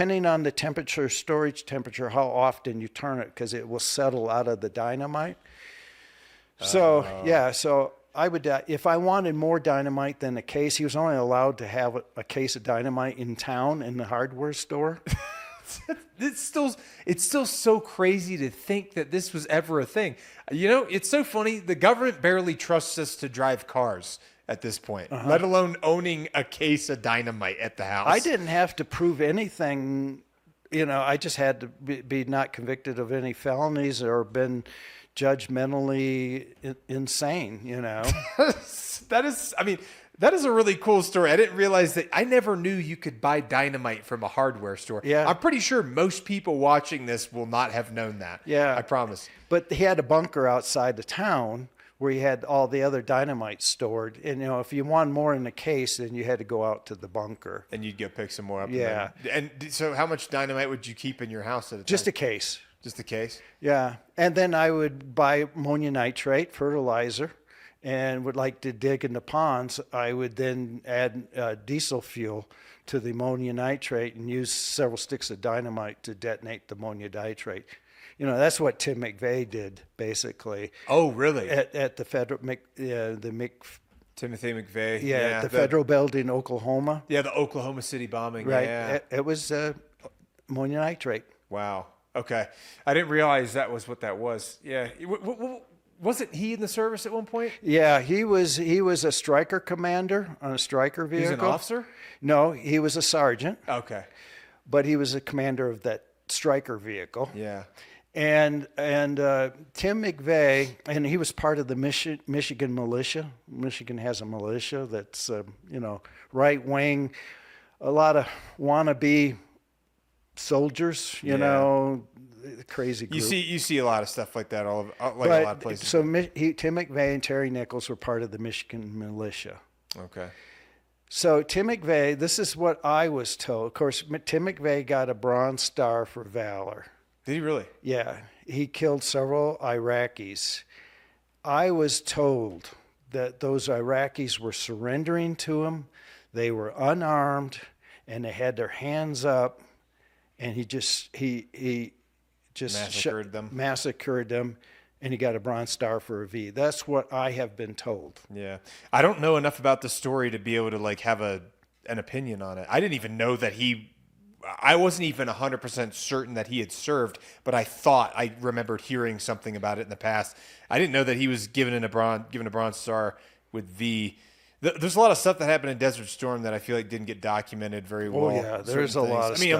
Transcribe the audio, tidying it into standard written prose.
depending on the temperature, storage temperature, how often you turn it, because it will settle out of the dynamite. So, yeah, so I would, if I wanted more dynamite than a case, he was only allowed to have a case of dynamite in town in the hardware store. It's still so crazy to think that this was ever a thing. You know, it's so funny. The government barely trusts us to drive cars at this point, let alone owning a case of dynamite at the house. I didn't have to prove anything. You know, I just had to be not convicted of any felonies or been judgmentally insane, you know. That is a really cool story. I didn't realize that. I never knew you could buy dynamite from a hardware store. Yeah. I'm pretty sure most people watching this will not have known that. Yeah. I promise. But he had a bunker outside the town where he had all the other dynamite stored. And, you know, if you wanted more in the case, then you had to go out to the bunker. And you'd go pick some more up. Yeah. And so how much dynamite would you keep in your house at a time? Just a case. Just a case? Yeah. And then I would buy ammonium nitrate, fertilizer, and would like to dig in the ponds. I would then add diesel fuel to the ammonium nitrate and use several sticks of dynamite to detonate the ammonium nitrate. You know, that's what Tim McVeigh did, basically. Oh, really? At the federal, Timothy McVeigh. the federal building in Oklahoma. Yeah, the Oklahoma City bombing. Right. Yeah. It was ammonium nitrate. Wow. Okay. I didn't realize that was what that was. Yeah. Wasn't he in the service at one point? Yeah, he was a Stryker commander on a Stryker vehicle. He's an officer? No, he was a sergeant. Okay. But he was a commander of that Stryker vehicle. Yeah. And Tim McVeigh, and he was part of the Michigan militia. Michigan has a militia that's right wing, a lot of wannabe soldiers, you know, crazy group. You see a lot of stuff like that a lot of places. So Tim McVeigh and Terry Nichols were part of the Michigan militia. Okay. So Tim McVeigh, this is what I was told. Of course, Tim McVeigh got a Bronze Star for valor. Did he really? Yeah, he killed several Iraqis. I was told that those Iraqis were surrendering to him. They were unarmed, and they had their hands up, and he just massacred them, and he got a Bronze Star for a V. That's what I have been told. Yeah, I don't know enough about the story to be able to have an opinion on it. I didn't even know that I wasn't even 100% certain that he had served, but I remembered hearing something about it in the past. I didn't know that he was given a Bronze Star with V. There's a lot of stuff that happened in Desert Storm that I feel like didn't get documented very well. Oh yeah, there's a lot of stuff.